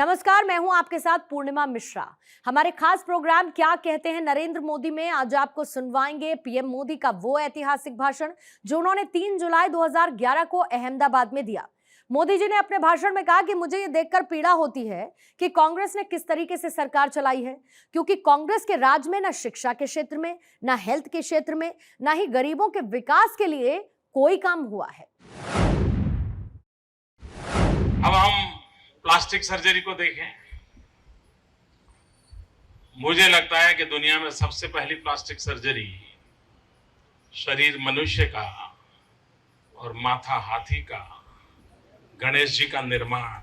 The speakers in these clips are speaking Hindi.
नमस्कार, मैं हूं आपके साथ पूर्णिमा मिश्रा। हमारे खास प्रोग्राम क्या कहते हैं नरेंद्र मोदी में आज आपको सुनवाएंगे पीएम मोदी का वो ऐतिहासिक भाषण जो उन्होंने 3 जुलाई 2011 को अहमदाबाद में दिया। मोदी जी ने अपने भाषण में कहा कि मुझे ये देखकर पीड़ा होती है कि कांग्रेस ने किस तरीके से सरकार चलाई है, क्योंकि कांग्रेस के राज में न शिक्षा के क्षेत्र में, न हेल्थ के क्षेत्र में, न ही गरीबों के विकास के लिए कोई काम हुआ है। अब हम प्लास्टिक सर्जरी को देखें। मुझे लगता है कि दुनिया में सबसे पहली प्लास्टिक सर्जरी शरीर मनुष्य का और माथा हाथी का, गणेश जी का निर्माण।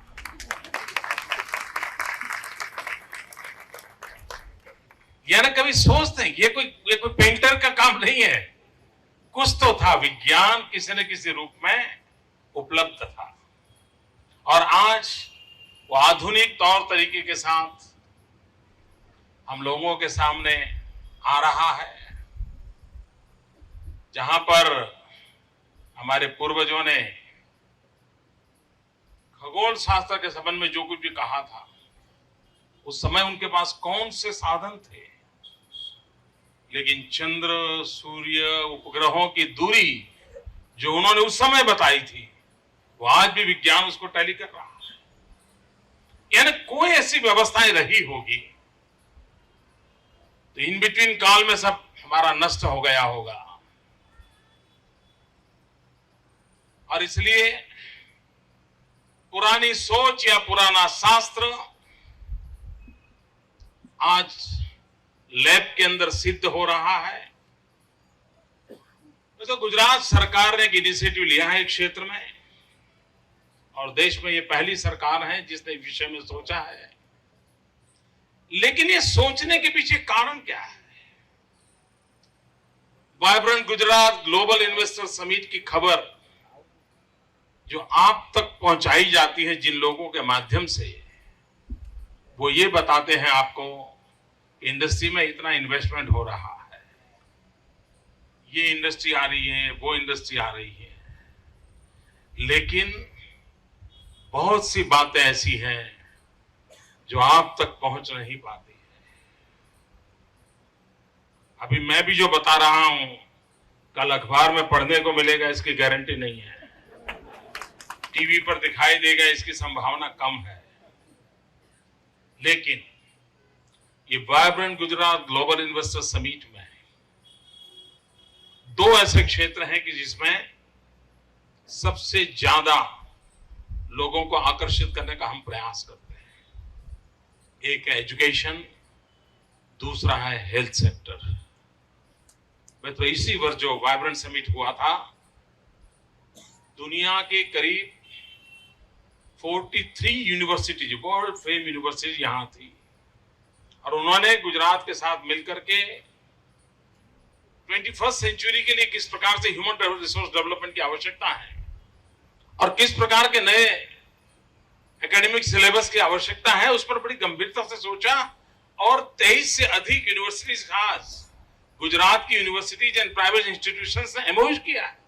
यानी कभी सोचते हैं ये कोई पेंटर का काम नहीं है, कुछ तो था, विज्ञान किसी न किसी रूप में उपलब्ध था और आज वो आधुनिक तौर तरीके के साथ हम लोगों के सामने आ रहा है, जहां पर हमारे पूर्वजों ने खगोल शास्त्र के संबंध में जो कुछ भी कहा था, उस समय उनके पास कौन से साधन थे, लेकिन चंद्र, सूर्य, उपग्रहों की दूरी जो उन्होंने उस समय बताई थी, वो आज भी विज्ञान उसको टैली कर रहा है। यानी कोई ऐसी व्यवस्थाएं रही होगी तो इन बिटवीन काल में सब हमारा नष्ट हो गया होगा। और इसलिए पुरानी सोच या पुराना शास्त्र आज लैब के अंदर सिद्ध हो रहा है। तो गुजरात सरकार ने एक इनिशिएटिव लिया है एक क्षेत्र में, और देश में ये पहली सरकार है जिसने इस विषय में सोचा है। लेकिन ये सोचने के पीछे कारण क्या है? Vibrant Gujarat global investor summit की खबर जो आप तक पहुंचाई जाती है जिन लोगों के माध्यम से, वो ये बताते हैं आपको इंडस्ट्री में इतना इन्वेस्टमेंट हो रहा है, ये इंडस्ट्री आ रही है, वो इंडस्ट्री आ रही है, लेकिन बहुत सी बातें ऐसी हैं जो आप तक पहुंच नहीं पाती है। अभी मैं भी जो बता रहा हूं कल अखबार में पढ़ने को मिलेगा इसकी गारंटी नहीं है, टीवी पर दिखाई देगा इसकी संभावना कम है। लेकिन ये vibrant Gujarat global investor summit में दो ऐसे क्षेत्र हैं कि जिसमें सबसे ज्यादा लोगों को आकर्षित करने का हम प्रयास करते हैं। एक है एजुकेशन, दूसरा है हेल्थ सेक्टर। मैं तो इसी वर्ष जो वाइब्रेंट समिट हुआ था, दुनिया के करीब 43 यूनिवर्सिटीज, वर्ल्ड फेम यूनिवर्सिटीज यहां थी, और उन्होंने गुजरात के साथ मिलकर के 21st सेंचुरी के लिए किस प्रकार से ह्यूमन रिसोर्स डेवलपमेंट की आवश्यकता है और किस प्रकार के नए एकेडमिक सिलेबस की आवश्यकता है, उस पर बड़ी गंभीरता से सोचा। और 23 से अधिक यूनिवर्सिटीज, खास गुजरात की यूनिवर्सिटीज एंड प्राइवेट इंस्टीट्यूशंस ने एमओयू किया है।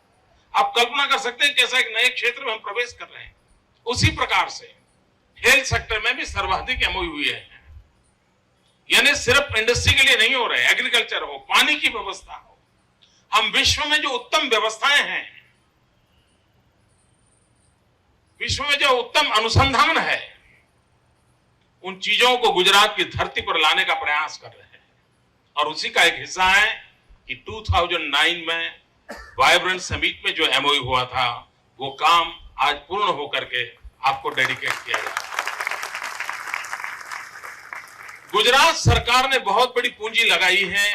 आप कल्पना कर सकते हैं कैसा एक नए क्षेत्र में हम प्रवेश कर रहे हैं। उसी प्रकार से हेल्थ सेक्टर में भी सर्वाधिक एमओयू हुए हैं। यानी सिर्फ इंडस्ट्री के लिए नहीं हो रहे, एग्रीकल्चर हो, पानी की व्यवस्था हो, हम विश्व में जो उत्तम व्यवस्थाएं हैं, विश्व में जो उत्तम अनुसंधान है, उन चीजों को गुजरात की धरती पर लाने का प्रयास कर रहे हैं। और उसी का एक हिस्सा है कि 2009 में वाइब्रेंट समिट में जो एमओयू हुआ था, वो काम आज पूर्ण होकर के आपको डेडिकेट किया गया। गुजरात सरकार ने बहुत बड़ी पूंजी लगाई है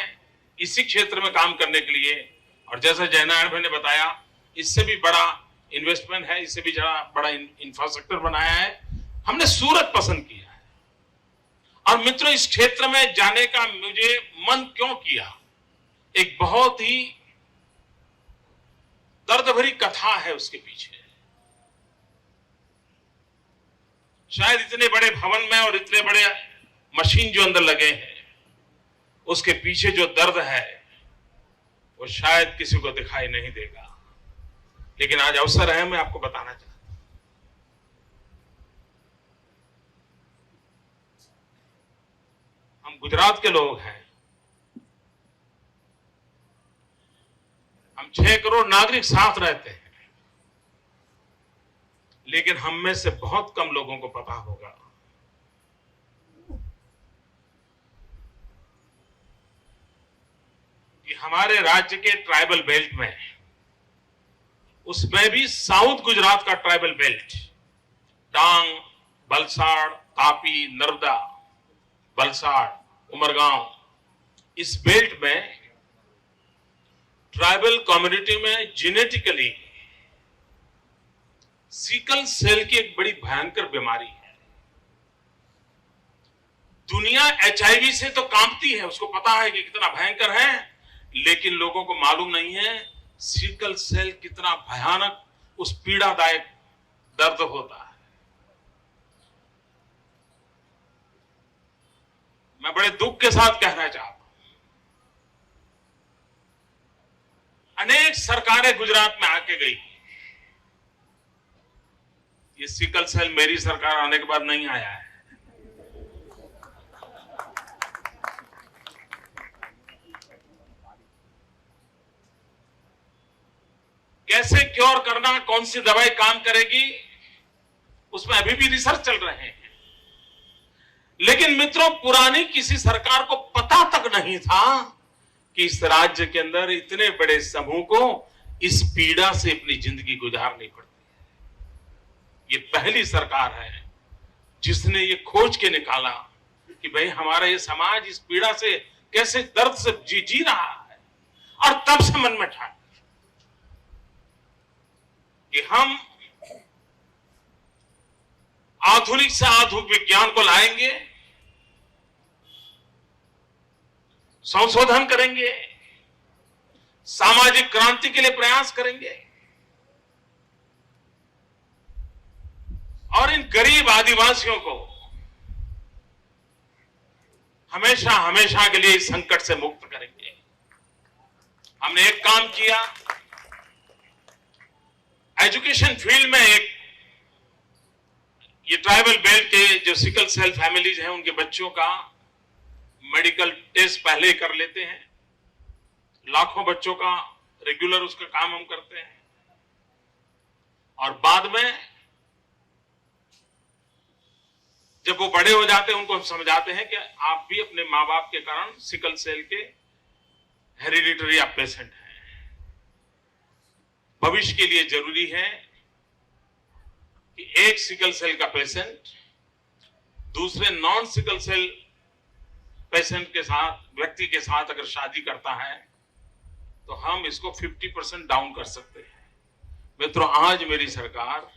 इसी क्षेत्र में काम करने के लिए, और जैसा जयनारायण भाई ने बताया, इससे भी बड़ा इन्वेस्टमेंट है, इससे भी बड़ा इंफ्रास्ट्रक्चर बनाया है। हमने सूरत पसंद किया है। और मित्रों, इस क्षेत्र में जाने का मुझे मन क्यों किया, एक बहुत ही दर्द भरी कथा है उसके पीछे। शायद इतने बड़े भवन में और इतने बड़े मशीन जो अंदर लगे हैं, उसके पीछे जो दर्द है वो शायद किसी को दिखाई नहीं देगा। लेकिन आज अवसर है, मैं आपको बताना चाहता हूं। हम गुजरात के लोग हैं, हम 6 करोड़ नागरिक साथ रहते हैं, लेकिन हम में से बहुत कम लोगों को पता होगा कि हमारे राज्य के ट्राइबल बेल्ट में, उसमें भी साउथ गुजरात का ट्राइबल बेल्ट, डांग, वलसाड़, तापी, नर्मदा, वलसाड़, उमरगांव, इस बेल्ट में ट्राइबल कम्युनिटी में जेनेटिकली सिकल सेल की एक बड़ी भयंकर बीमारी है। दुनिया एचआईवी से तो कांपती है, उसको पता है कि कितना भयंकर है, लेकिन लोगों को मालूम नहीं है सिकल सेल कितना भयानक, उस पीड़ादायक दर्द होता है। मैं बड़े दुख के साथ कहना चाहता हूं, अनेक सरकारें गुजरात में आके गई, ये सिकल सेल मेरी सरकार आने के बाद नहीं आया है। कैसे क्योर करना, कौन सी दवाई काम करेगी, उसमें अभी भी रिसर्च चल रहे हैं। लेकिन मित्रों, पुरानी किसी सरकार को पता तक नहीं था कि इस राज्य के अंदर इतने बड़े समूह को इस पीड़ा से अपनी जिंदगी गुजारनी पड़ती है। ये पहली सरकार है जिसने ये खोज के निकाला कि भाई हमारा ये समाज इस पीड़ा से कैसे दर्द से जी रहा है, और तब से मन में ठान कि हम आधुनिक से आधुनिक विज्ञान को लाएंगे, संशोधन करेंगे, सामाजिक क्रांति के लिए प्रयास करेंगे, और इन गरीब आदिवासियों को हमेशा हमेशा के लिए इस संकट से मुक्त करेंगे। हमने एक काम किया, एजुकेशन फील्ड में एक, ये ट्राइबल बेल्ट के जो सिकल सेल फैमिलीज हैं उनके बच्चों का मेडिकल टेस्ट पहले ही कर लेते हैं। लाखों बच्चों का रेगुलर उसका काम हम करते हैं, और बाद में जब वो बड़े हो जाते हैं उनको हम समझाते हैं कि आप भी अपने माँ बाप के कारण सिकल सेल के हेरिडिटरी आप पेशेंट हैं। भविष्य के लिए जरूरी है कि एक सिकल सेल का पेशेंट दूसरे नॉन सिकल सेल पेशेंट के साथ, व्यक्ति के साथ अगर शादी करता है तो हम इसको 50% डाउन कर सकते हैं। मित्रों, आज मेरी सरकार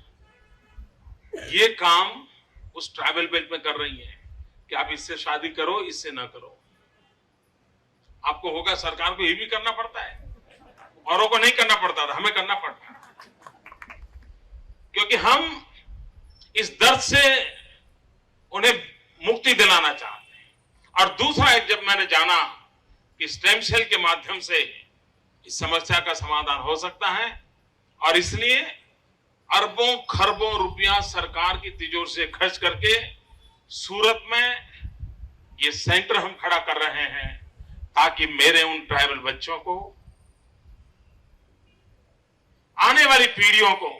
ये काम उस ट्राइबल बेल्ट में कर रही है कि आप इससे शादी करो, इससे ना करो। आपको होगा सरकार को ये भी करना पड़ता है, औरों को नहीं करना पड़ता था, हमें करना पड़ता है, क्योंकि हम इस दर्द से उन्हें मुक्ति दिलाना चाहते हैं। और दूसरा, एक जब मैंने जाना कि स्टेम सेल के माध्यम से इस समस्या का समाधान हो सकता है, और इसलिए अरबों खरबों रुपया सरकार की तिजोरी से खर्च करके सूरत में ये सेंटर हम खड़ा कर रहे हैं, ताकि मेरे उन ट्राइबल बच्चों को, आने वाली पीढ़ियों को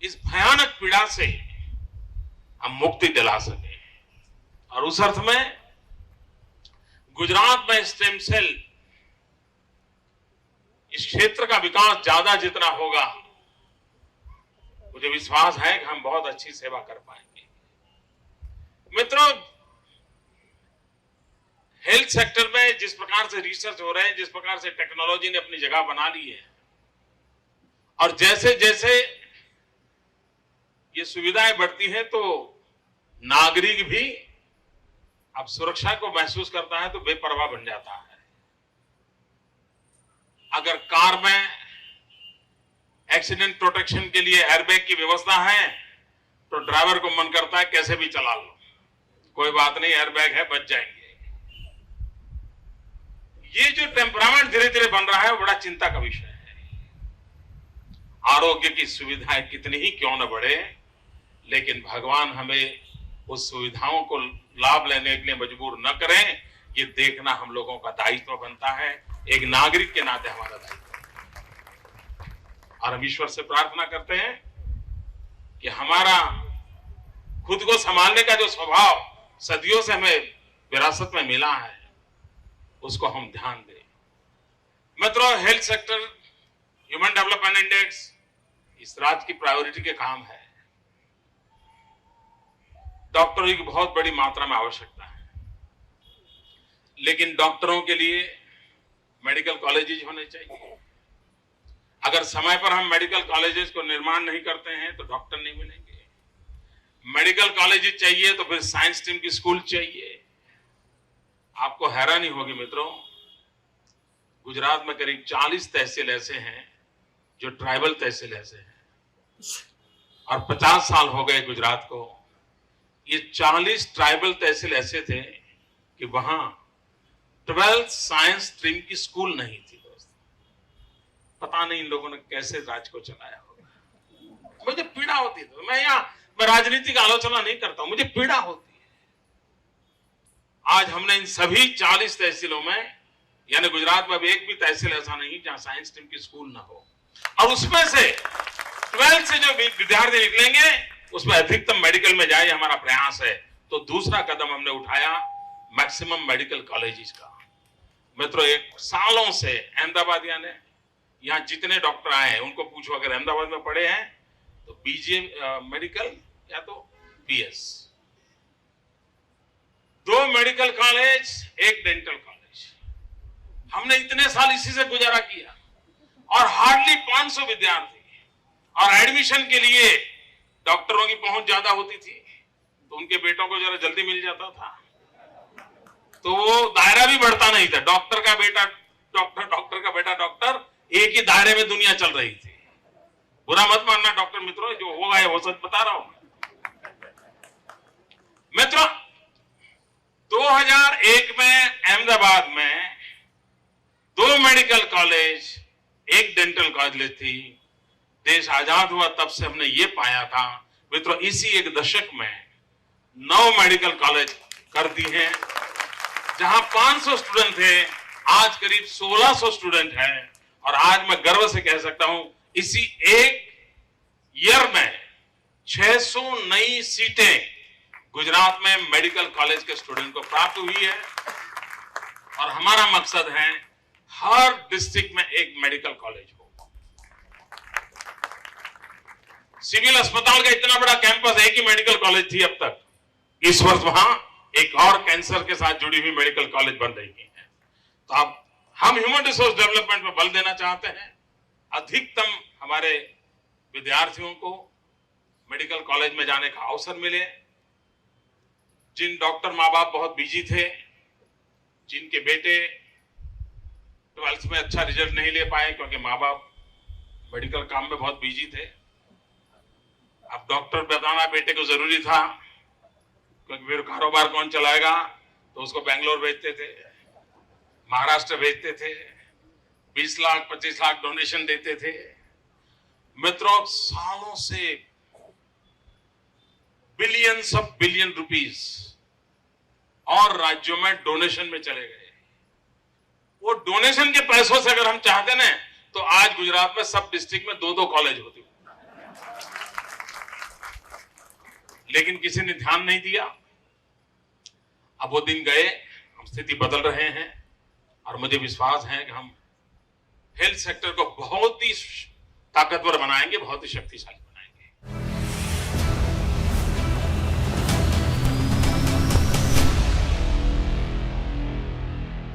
इस भयानक पीड़ा से हम मुक्ति दिला सके। और उस अर्थ में गुजरात में स्टेम सेल इस क्षेत्र का विकास ज्यादा जितना होगा, मुझे विश्वास है कि हम बहुत अच्छी सेवा कर पाएंगे। मित्रों, हेल्थ सेक्टर में जिस प्रकार से रिसर्च हो रहे हैं, जिस प्रकार से टेक्नोलॉजी ने अपनी जगह बना ली है, और जैसे जैसे ये सुविधाएं बढ़ती हैं, तो नागरिक भी अब सुरक्षा को महसूस करता है तो बेपरवाह बन जाता है। अगर कार में एक्सीडेंट प्रोटेक्शन के लिए एयरबैग की व्यवस्था है तो ड्राइवर को मन करता है कैसे भी चला लो, कोई बात नहीं, एयरबैग है, बच जाएंगे। ये जो टेम्परामेंट धीरे धीरे बन रहा है वो बड़ा चिंता का विषय है। आरोग्य की सुविधाएं कितनी ही क्यों न बढ़े, लेकिन भगवान हमें उस सुविधाओं को लाभ लेने के लिए मजबूर न करें, ये देखना हम लोगों का दायित्व बनता है, एक नागरिक के नाते हमारा दायित्व है। और हम ईश्वर से प्रार्थना करते हैं कि हमारा खुद को संभालने का जो स्वभाव सदियों से हमें विरासत में मिला है, उसको हम ध्यान दें। मित्रों, health sector, human development index इस राज्य की प्रायोरिटी के काम है। डॉक्टरों की बहुत बड़ी मात्रा में आवश्यकता है, लेकिन डॉक्टरों के लिए मेडिकल कॉलेजेस होने चाहिए। अगर समय पर हम मेडिकल कॉलेजेस को निर्माण नहीं करते हैं तो डॉक्टर नहीं मिलेंगे। मेडिकल कॉलेजेस चाहिए तो फिर साइंस स्ट्रीम की स्कूल चाहिए। आपको हैरानी होगी मित्रों, गुजरात में करीब 40 तहसील ऐसे हैं जो ट्राइबल तहसील ऐसे हैं, और 50 साल हो गए गुजरात को। ये 40 ट्राइबल तहसील ऐसे थे कि वहां 12th साइंस स्ट्रीम की स्कूल नहीं थी। दोस्त, पता नहीं इन लोगों ने कैसे राज्य को चलाया होगा। मुझे पीड़ा होती है। मैं राजनीतिक आलोचना नहीं करता हूं, मुझे पीड़ा होती है। आज हमने इन सभी 40 तहसीलों में, यानी गुजरात में अब एक भी तहसील ऐसा नहीं जहां साइंस स्ट्रीम की स्कूल ना हो, और उसमें से 12th से जो विद्यार्थी निकलेंगे उसमें अधिकतम मेडिकल में जाए, हमारा प्रयास है। तो दूसरा कदम हमने उठाया मैक्सिमम मेडिकल कॉलेजेस का। मित्रों, एक सालों से अहमदाबादिया ने, यहाँ जितने डॉक्टर आए हैं उनको पूछो, अगर अहमदाबाद में पढ़े हैं तो बीजे मेडिकल या तो BS, 2 medical college, 1 dental college. हमने इतने साल इसी से गुजारा किया, और हार्डली 500 विद्यार्थी, और एडमिशन के लिए डॉक्टरों की पहुंच ज्यादा होती थी तो उनके बेटों को जरा जल्दी मिल जाता था, तो वो दायरा भी बढ़ता नहीं था। डॉक्टर का बेटा डॉक्टर, डॉक्टर का बेटा डॉक्टर, एक ही दायरे में दुनिया चल रही थी। बुरा मत मानना डॉक्टर मित्रों, जो होगा वो सच बता रहा हूं। मित्रों, 2001 में अहमदाबाद में 2 मेडिकल कॉलेज, 1 डेंटल कॉलेज थी। देश आजाद हुआ तब से हमने ये पाया था मित्रों, इसी एक दशक में 9 मेडिकल कॉलेज कर दी हैं। जहां 500 स्टूडेंट थे, आज करीब 1600 स्टूडेंट हैं। और आज मैं गर्व से कह सकता हूं, इसी एक ईयर में 600 नई सीटें गुजरात में मेडिकल कॉलेज के स्टूडेंट को प्राप्त हुई है। और हमारा मकसद है हर डिस्ट्रिक्ट में एक मेडिकल कॉलेज हो। सिविल अस्पताल का इतना बड़ा कैंपस, एक ही मेडिकल कॉलेज थी अब तक। इस वर्ष वहां एक और कैंसर के साथ जुड़ी हुई मेडिकल कॉलेज बन रही है। तो अब हम ह्यूमन रिसोर्स डेवलपमेंट पर बल देना चाहते हैं। अधिकतम हमारे विद्यार्थियों को मेडिकल कॉलेज में जाने का अवसर मिले। जिन डॉक्टर माँ बाप बहुत बिजी थे, जिनके बेटे 12th में अच्छा रिजल्ट नहीं ले पाए क्योंकि माँ बाप मेडिकल काम में बहुत बिजी थे, अब डॉक्टर बताना बेटे को जरूरी था, क्योंकि फिर कारोबार कौन चलाएगा, तो उसको बेंगलोर भेजते थे, महाराष्ट्र भेजते थे, 20 लाख 25 लाख डोनेशन देते थे। मित्रों, सालों से बिलियंस ऑफ बिलियन रुपीस और राज्यों में डोनेशन में चले गए। वो डोनेशन के पैसों से अगर हम चाहते ना, तो आज गुजरात में सब डिस्ट्रिक्ट में 2-2 कॉलेज होते, लेकिन किसी ने ध्यान नहीं दिया। अब वो दिन गए, हम स्थिति बदल रहे हैं, और मुझे विश्वास है कि हम हेल्थ सेक्टर को बहुत ही ताकतवर बनाएंगे, बहुत ही शक्तिशाली।